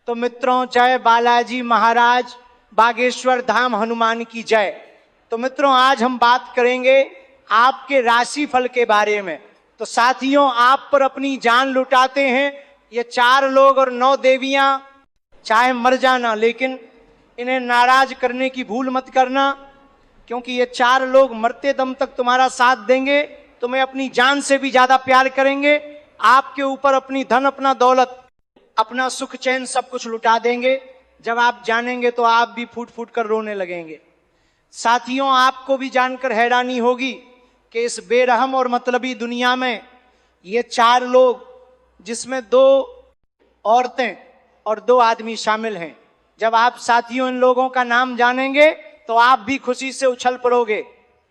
तो मित्रों, जय बालाजी महाराज, बागेश्वर धाम हनुमान की जय। तो मित्रों, आज हम बात करेंगे आपके राशिफल के बारे में। तो साथियों, आप पर अपनी जान लुटाते हैं ये 4 लोग और 9 देवियां, चाहे मर जाना, लेकिन इन्हें नाराज करने की भूल मत करना, क्योंकि ये 4 लोग मरते दम तक तुम्हारा साथ देंगे, तुम्हें अपनी जान से भी ज्यादा प्यार करेंगे, आपके ऊपर अपनी धन, अपना दौलत, अपना सुख चैन सब कुछ लुटा देंगे। जब आप जानेंगे तो आप भी फूट फूट कर रोने लगेंगे। साथियों, आपको भी जानकर हैरानी होगी कि इस बेरहम और मतलबी दुनिया में ये 4 लोग, जिसमें 2 औरतें और 2 आदमी शामिल हैं, जब आप साथियों इन लोगों का नाम जानेंगे तो आप भी खुशी से उछल पड़ोगे।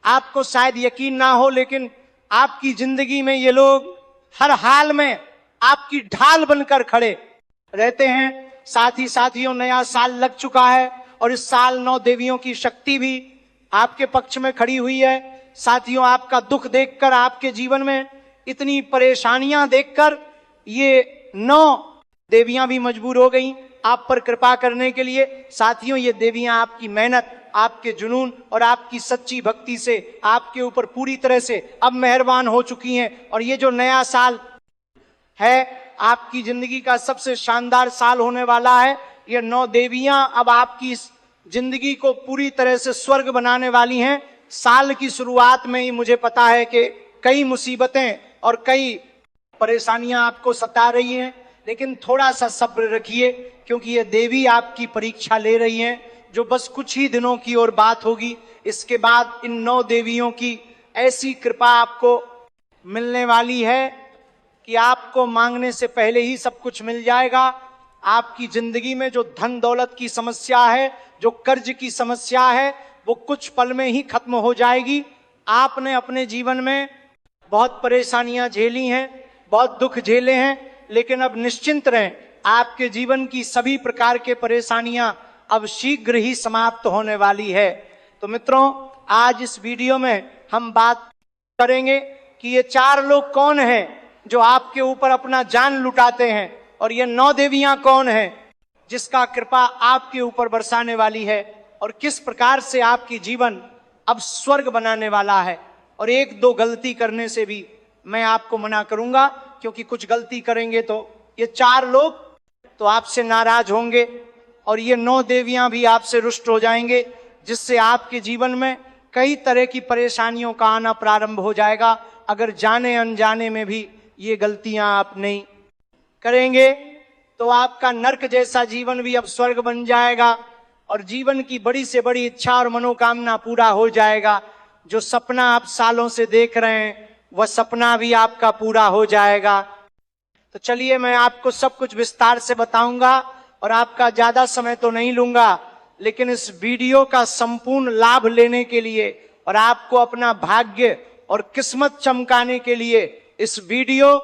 आपको शायद यकीन ना हो, लेकिन आपकी जिंदगी में ये लोग हर हाल में आपकी ढाल बनकर खड़े रहते हैं। साथ ही साथियों, नया साल लग चुका है और इस साल 9 देवियों की शक्ति भी आपके पक्ष में खड़ी हुई है। साथियों, आपका दुख देखकर, आपके जीवन में इतनी परेशानियां देखकर ये 9 देवियां भी मजबूर हो गई आप पर कृपा करने के लिए। साथियों, ये देवियां आपकी मेहनत, आपके जुनून और आपकी सच्ची भक्ति से आपके ऊपर पूरी तरह से अब मेहरबान हो चुकी हैं। और ये जो नया साल है, आपकी जिंदगी का सबसे शानदार साल होने वाला है। ये 9 देवियां अब आपकी जिंदगी को पूरी तरह से स्वर्ग बनाने वाली हैं। साल की शुरुआत में ही मुझे पता है कि कई मुसीबतें और कई परेशानियां आपको सता रही हैं, लेकिन थोड़ा सा सब्र रखिए, क्योंकि ये देवी आपकी परीक्षा ले रही हैं, जो बस कुछ ही दिनों की और बात होगी। इसके बाद इन 9 देवियों की ऐसी कृपा आपको मिलने वाली है कि आपको मांगने से पहले ही सब कुछ मिल जाएगा। आपकी जिंदगी में जो धन दौलत की समस्या है, जो कर्ज की समस्या है, वो कुछ पल में ही खत्म हो जाएगी। आपने अपने जीवन में बहुत परेशानियां झेली हैं, बहुत दुख झेले हैं, लेकिन अब निश्चिंत रहें, आपके जीवन की सभी प्रकार के परेशानियां अब शीघ्र ही समाप्त होने वाली है। तो मित्रों, आज इस वीडियो में हम बात करेंगे कि ये 4 लोग कौन हैं जो आपके ऊपर अपना जान लुटाते हैं, और ये 9 देवियां कौन हैं जिसका कृपा आपके ऊपर बरसाने वाली है, और किस प्रकार से आपकी जीवन अब स्वर्ग बनाने वाला है। और 1-2 गलती करने से भी मैं आपको मना करूंगा, क्योंकि कुछ गलती करेंगे तो ये 4 लोग तो आपसे नाराज होंगे और ये 9 देवियां भी आपसे रुष्ट हो जाएंगे, जिससे आपके जीवन में कई तरह की परेशानियों का आना प्रारंभ हो जाएगा। अगर जाने अनजाने में भी ये गलतियां आप नहीं करेंगे तो आपका नर्क जैसा जीवन भी अब स्वर्ग बन जाएगा, और जीवन की बड़ी से बड़ी इच्छा और मनोकामना पूरा हो जाएगा। जो सपना आप सालों से देख रहे हैं, वह सपना भी आपका पूरा हो जाएगा। तो चलिए, मैं आपको सब कुछ विस्तार से बताऊंगा और आपका ज्यादा समय तो नहीं लूंगा, लेकिन इस वीडियो का संपूर्ण लाभ लेने के लिए और आपको अपना भाग्य और किस्मत चमकाने के लिए इस वीडियो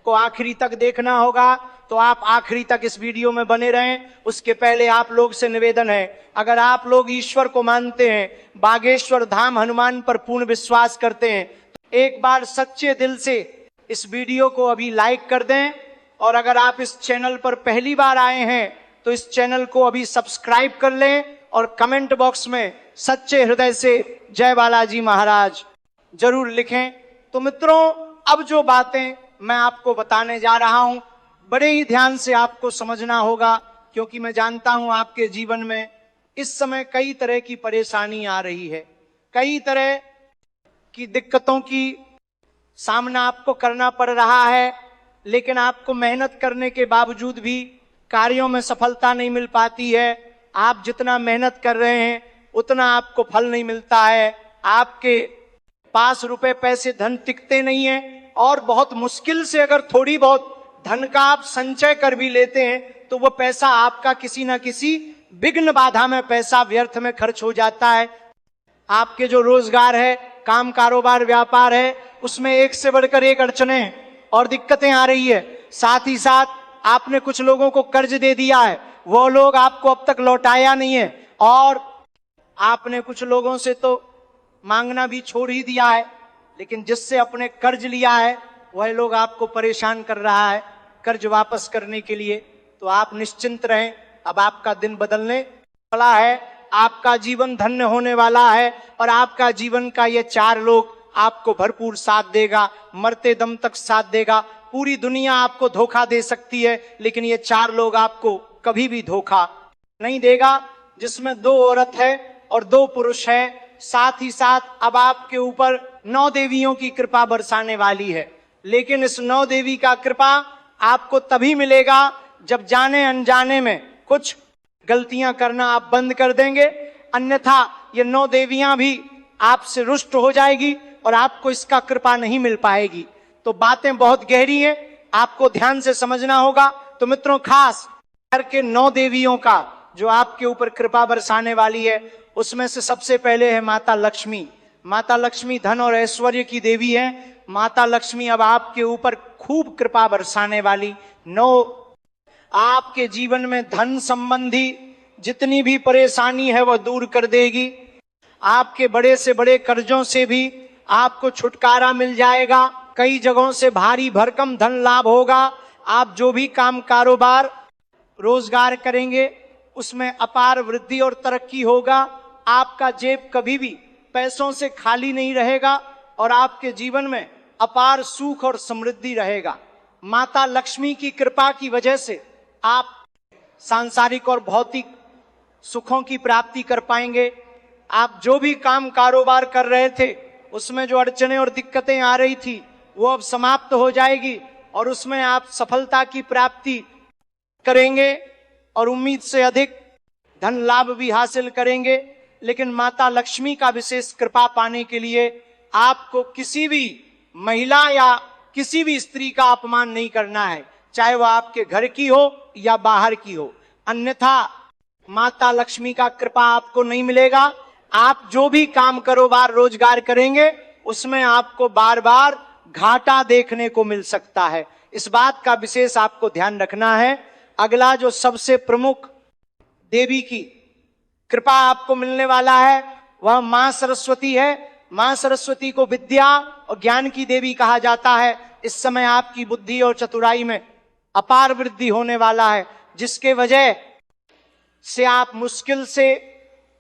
को आखिरी तक देखना होगा। तो आप आखिरी तक इस वीडियो में बने रहें। उसके पहले आप लोग से निवेदन है, अगर आप लोग ईश्वर को मानते हैं, बागेश्वर धाम हनुमान पर पूर्ण विश्वास करते हैं, तो एक बार सच्चे दिल से इस वीडियो को अभी लाइक कर दें। और अगर आप इस चैनल पर पहली बार आए हैं तो इस चैनल को अभी सब्सक्राइब कर लें और कमेंट बॉक्स में सच्चे हृदय से जय बालाजी महाराज जरूर लिखें। तो मित्रों, अब जो बातें मैं आपको बताने जा रहा हूं, बड़े ही ध्यान से आपको समझना होगा, क्योंकि मैं जानता हूं आपके जीवन में इस समय कई तरह की परेशानी आ रही है, कई तरह की दिक्कतों की सामना आपको करना पड़ रहा है, लेकिन आपको मेहनत करने के बावजूद भी कार्यों में सफलता नहीं मिल पाती है। आप जितना मेहनत कर रहे हैं उतना आपको फल नहीं मिलता है। आपके पास रुपए पैसे धन टिकते नहीं है, और बहुत मुश्किल से अगर थोड़ी बहुत धन का आप संचय कर भी लेते हैं तो वो पैसा आपका किसी न किसी विघ्न बाधा में पैसा व्यर्थ में खर्च हो जाता है। आपके जो रोजगार है, काम कारोबार व्यापार है, उसमें एक से बढ़कर एक अड़चने और दिक्कतें आ रही है। साथ ही साथ आपने कुछ लोगों को कर्ज दे दिया है, वो लोग आपको अब तक लौटाया नहीं है, और आपने कुछ लोगों से तो मांगना भी छोड़ ही दिया है, लेकिन जिससे अपने कर्ज लिया है वह लोग आपको परेशान कर रहा है कर्ज वापस करने के लिए। तो आप निश्चिंत रहें, अब आपका दिन बदलने वाला है, आपका जीवन धन्य होने वाला है और आपका जीवन का ये 4 लोग आपको भरपूर साथ देगा, मरते दम तक साथ देगा। पूरी दुनिया आपको धोखा दे सकती है, लेकिन ये 4 लोग आपको कभी भी धोखा नहीं देगा, जिसमें 2 औरत है और 2 पुरुष है। साथ ही साथ अब आपके ऊपर 9 देवियों की कृपा बरसाने वाली है, लेकिन इस 9 देवी का कृपा आपको तभी मिलेगा जब जाने अनजाने में कुछ गलतियां करना आप बंद कर देंगे, अन्यथा ये 9 देवियां भी आपसे रुष्ट हो जाएगी और आपको इसका कृपा नहीं मिल पाएगी। तो बातें बहुत गहरी हैं, आपको ध्यान से समझना होगा। तो मित्रों, खास करके 9 देवियों का जो आपके ऊपर कृपा बरसाने वाली है, उसमें से सबसे पहले है माता लक्ष्मी। माता लक्ष्मी धन और ऐश्वर्य की देवी है। माता लक्ष्मी अब आपके ऊपर खूब कृपा बरसाने वाली। 9 आपके जीवन में धन संबंधी जितनी भी परेशानी है वह दूर कर देगी। आपके बड़े से बड़े कर्जों से भी आपको छुटकारा मिल जाएगा। कई जगहों से भारी भरकम धन लाभ होगा। आप जो भी काम कारोबार रोजगार करेंगे उसमें अपार वृद्धि और तरक्की होगा। आपका जेब कभी भी पैसों से खाली नहीं रहेगा और आपके जीवन में अपार सुख और समृद्धि रहेगा। माता लक्ष्मी की कृपा की वजह से आप सांसारिक और भौतिक सुखों की प्राप्ति कर पाएंगे। आप जो भी काम कारोबार कर रहे थे उसमें जो अड़चनें और दिक्कतें आ रही थी वो अब समाप्त हो जाएगी और उसमें आप सफलता की प्राप्ति करेंगे और उम्मीद से अधिक धन लाभ भी हासिल करेंगे। लेकिन माता लक्ष्मी का विशेष कृपा पाने के लिए आपको किसी भी महिला या किसी भी स्त्री का अपमान नहीं करना है, चाहे वह आपके घर की हो या बाहर की हो, अन्यथा माता लक्ष्मी का कृपा आपको नहीं मिलेगा। आप जो भी काम कारोबार रोजगार करेंगे उसमें आपको बार बार घाटा देखने को मिल सकता है। इस बात का विशेष आपको ध्यान रखना है। अगला जो सबसे प्रमुख देवी की कृपा आपको मिलने वाला है वह मां सरस्वती है। मां सरस्वती को विद्या और ज्ञान की देवी कहा जाता है। इस समय आपकी बुद्धि और चतुराई में अपार वृद्धि होने वाला है, जिसके वजह से आप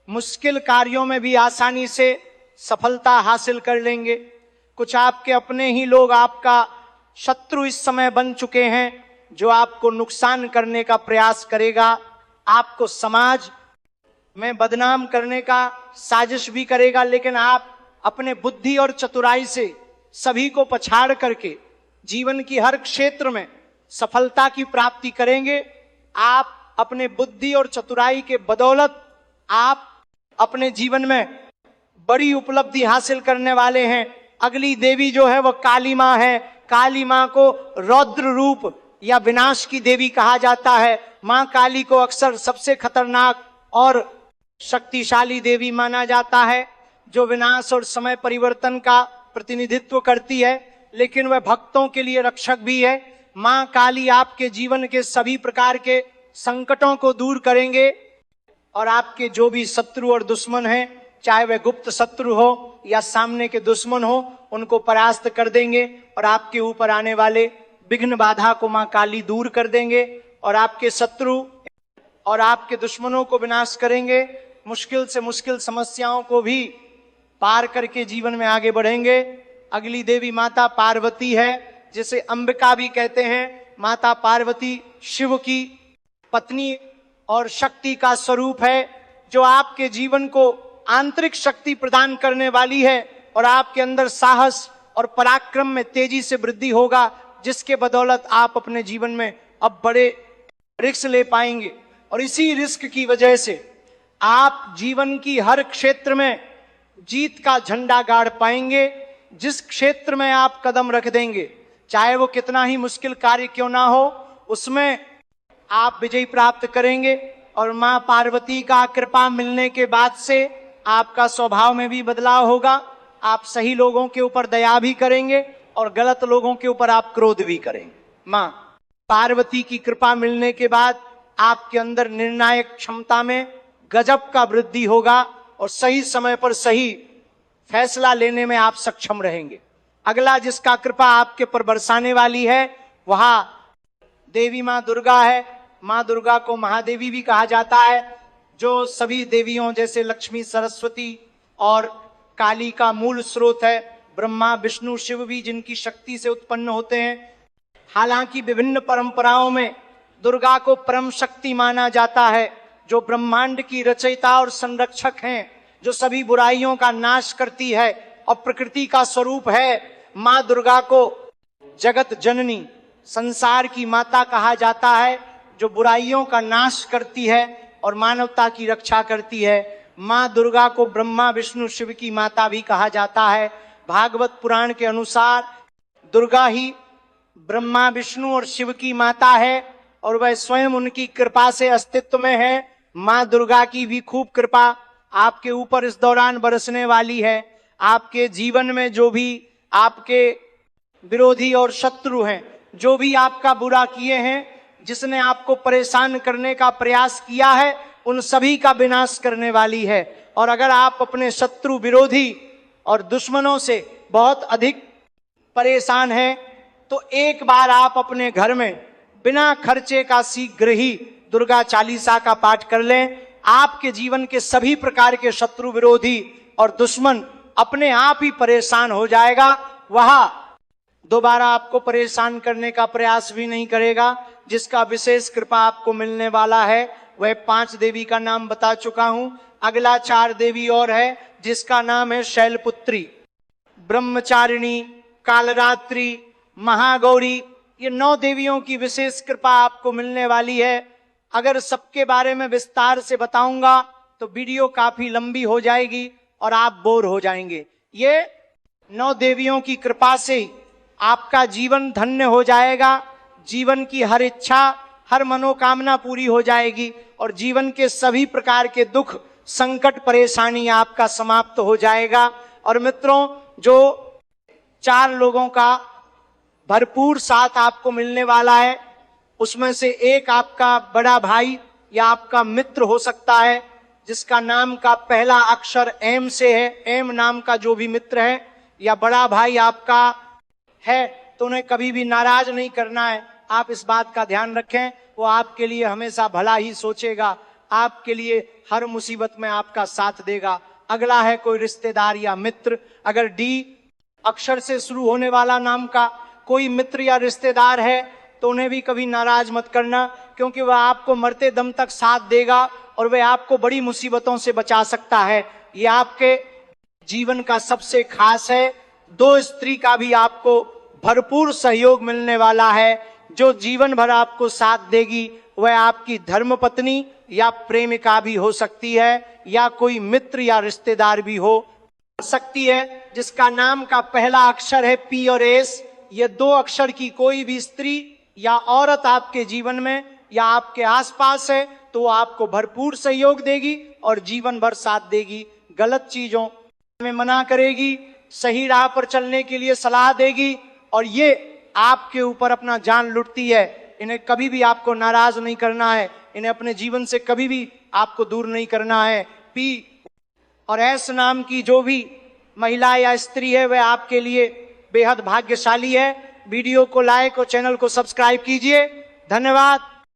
मुश्किल कार्यों में भी आसानी से सफलता हासिल कर लेंगे। कुछ आपके अपने ही लोग आपका शत्रु इस समय बन चुके हैं जो आपको नुकसान करने का प्रयास करेगा, आपको समाज में बदनाम करने का साजिश भी करेगा, लेकिन आप अपने बुद्धि और चतुराई से सभी को पछाड़ करके जीवन की हर क्षेत्र में सफलता की प्राप्ति करेंगे। आप अपने बुद्धि और चतुराई के बदौलत आप अपने जीवन में बड़ी उपलब्धि हासिल करने वाले हैं। अगली देवी जो है वह काली मां है। काली मां को रौद्र रूप या विनाश की देवी कहा जाता है। मां काली को अक्सर सबसे खतरनाक और शक्तिशाली देवी माना जाता है, जो विनाश और समय परिवर्तन का प्रतिनिधित्व करती है, लेकिन वह भक्तों के लिए रक्षक भी है। मां काली आपके जीवन के सभी प्रकार के संकटों को दूर करेंगे और आपके जो भी शत्रु और दुश्मन हैं, चाहे वह गुप्त शत्रु हो या सामने के दुश्मन हो, उनको परास्त कर देंगे और आपके ऊपर आने वाले विघ्न बाधा को मां काली दूर कर देंगे और आपके शत्रु और आपके दुश्मनों को विनाश करेंगे। मुश्किल से मुश्किल समस्याओं को भी पार करके जीवन में आगे बढ़ेंगे। अगली देवी माता पार्वती है, जिसे अंबिका भी कहते हैं। माता पार्वती शिव की पत्नी और शक्ति का स्वरूप है, जो आपके जीवन को आंतरिक शक्ति प्रदान करने वाली है और आपके अंदर साहस और पराक्रम में तेजी से वृद्धि होगा, जिसके बदौलत आप अपने जीवन में अब बड़े रिस्क ले पाएंगे और इसी रिस्क की वजह से आप जीवन की हर क्षेत्र में जीत का झंडा गाड़ पाएंगे। जिस क्षेत्र में आप कदम रख देंगे, चाहे वो कितना ही मुश्किल कार्य क्यों ना हो, उसमें आप विजय प्राप्त करेंगे। और मां पार्वती का कृपा मिलने के बाद से आपका स्वभाव में भी बदलाव होगा। आप सही लोगों के ऊपर दया भी करेंगे और गलत लोगों के ऊपर आप क्रोध भी करेंगे। मां पार्वती की कृपा मिलने के बाद आपके अंदर निर्णायक क्षमता में गजब का वृद्धि होगा और सही समय पर सही फैसला लेने में आप सक्षम रहेंगे। अगला जिसका कृपा आपके पर बरसाने वाली है वह देवी मां दुर्गा है। माँ दुर्गा को महादेवी भी कहा जाता है, जो सभी देवियों जैसे लक्ष्मी, सरस्वती और काली का मूल स्रोत है। ब्रह्मा, विष्णु, शिव भी जिनकी शक्ति से उत्पन्न होते हैं। हालांकि विभिन्न परंपराओं में दुर्गा को परम शक्ति माना जाता है, जो ब्रह्मांड की रचयिता और संरक्षक हैं, जो सभी बुराइयों का नाश करती है और प्रकृति का स्वरूप है। माँ दुर्गा को जगत जननी, संसार की माता कहा जाता है, जो बुराइयों का नाश करती है और मानवता की रक्षा करती है। माँ दुर्गा को ब्रह्मा, विष्णु, शिव की माता भी कहा जाता है। भागवत पुराण के अनुसार दुर्गा ही ब्रह्मा, विष्णु और शिव की माता है और वह स्वयं उनकी कृपा से अस्तित्व में है। माँ दुर्गा की भी खूब कृपा आपके ऊपर इस दौरान बरसने वाली है। आपके जीवन में जो भी आपके विरोधी और शत्रु हैं, जो भी आपका बुरा किए हैं, जिसने आपको परेशान करने का प्रयास किया है, उन सभी का विनाश करने वाली है। और अगर आप अपने शत्रु, विरोधी और दुश्मनों से बहुत अधिक परेशान हैं, तो एक बार आप अपने घर में बिना खर्चे का शीघ्र ही दुर्गा चालीसा का पाठ कर लें। आपके जीवन के सभी प्रकार के शत्रु, विरोधी और दुश्मन अपने आप ही परेशान हो जाएगा। वह दोबारा आपको परेशान करने का प्रयास भी नहीं करेगा। जिसका विशेष कृपा आपको मिलने वाला है वह 5 देवी का नाम बता चुका हूं। अगला 4 देवी और है, जिसका नाम है शैलपुत्री, ब्रह्मचारिणी, कालरात्रि, महागौरी। ये 9 देवियों की विशेष कृपा आपको मिलने वाली है। अगर सबके बारे में विस्तार से बताऊंगा तो वीडियो काफी लंबी हो जाएगी और आप बोर हो जाएंगे। ये 9 देवियों की कृपा से आपका जीवन धन्य हो जाएगा। जीवन की हर इच्छा, हर मनोकामना पूरी हो जाएगी और जीवन के सभी प्रकार के दुख, संकट, परेशानी आपका समाप्त हो जाएगा। और मित्रों, जो 4 लोगों का भरपूर साथ आपको मिलने वाला है, उसमें से एक आपका बड़ा भाई या आपका मित्र हो सकता है, जिसका नाम का पहला अक्षर एम से है। एम नाम का जो भी मित्र है या बड़ा भाई आपका है, तो उन्हें कभी भी नाराज नहीं करना है। आप इस बात का ध्यान रखें, वो आपके लिए हमेशा भला ही सोचेगा, आपके लिए हर मुसीबत में आपका साथ देगा। अगला है कोई रिश्तेदार या मित्र। अगर डी अक्षर से शुरू होने वाला नाम का कोई मित्र या रिश्तेदार है, तो उन्हें भी कभी नाराज मत करना, क्योंकि वह आपको मरते दम तक साथ देगा और वह आपको बड़ी मुसीबतों से बचा सकता है। ये आपके जीवन का सबसे खास है। 2 स्त्री का भी आपको भरपूर सहयोग मिलने वाला है। जो जीवन भर आपको साथ देगी वह आपकी धर्मपत्नी या प्रेमिका भी हो सकती है, या कोई मित्र या रिश्तेदार भी हो सकती है, जिसका नाम का पहला अक्षर है पी और एस। ये 2 अक्षर की कोई भी स्त्री या औरत आपके जीवन में या आपके आसपास है, तो वो आपको भरपूर सहयोग देगी और जीवन भर साथ देगी। गलत चीजों में मना करेगी, सही राह पर चलने के लिए सलाह देगी, और ये आपके ऊपर अपना जान लुटती है। इन्हें कभी भी आपको नाराज नहीं करना है, इन्हें अपने जीवन से कभी भी आपको दूर नहीं करना है। पी और एस नाम की जो भी महिला या स्त्री है, वह आपके लिए बेहद भाग्यशाली है। वीडियो को लाइक और चैनल को सब्सक्राइब कीजिए। धन्यवाद।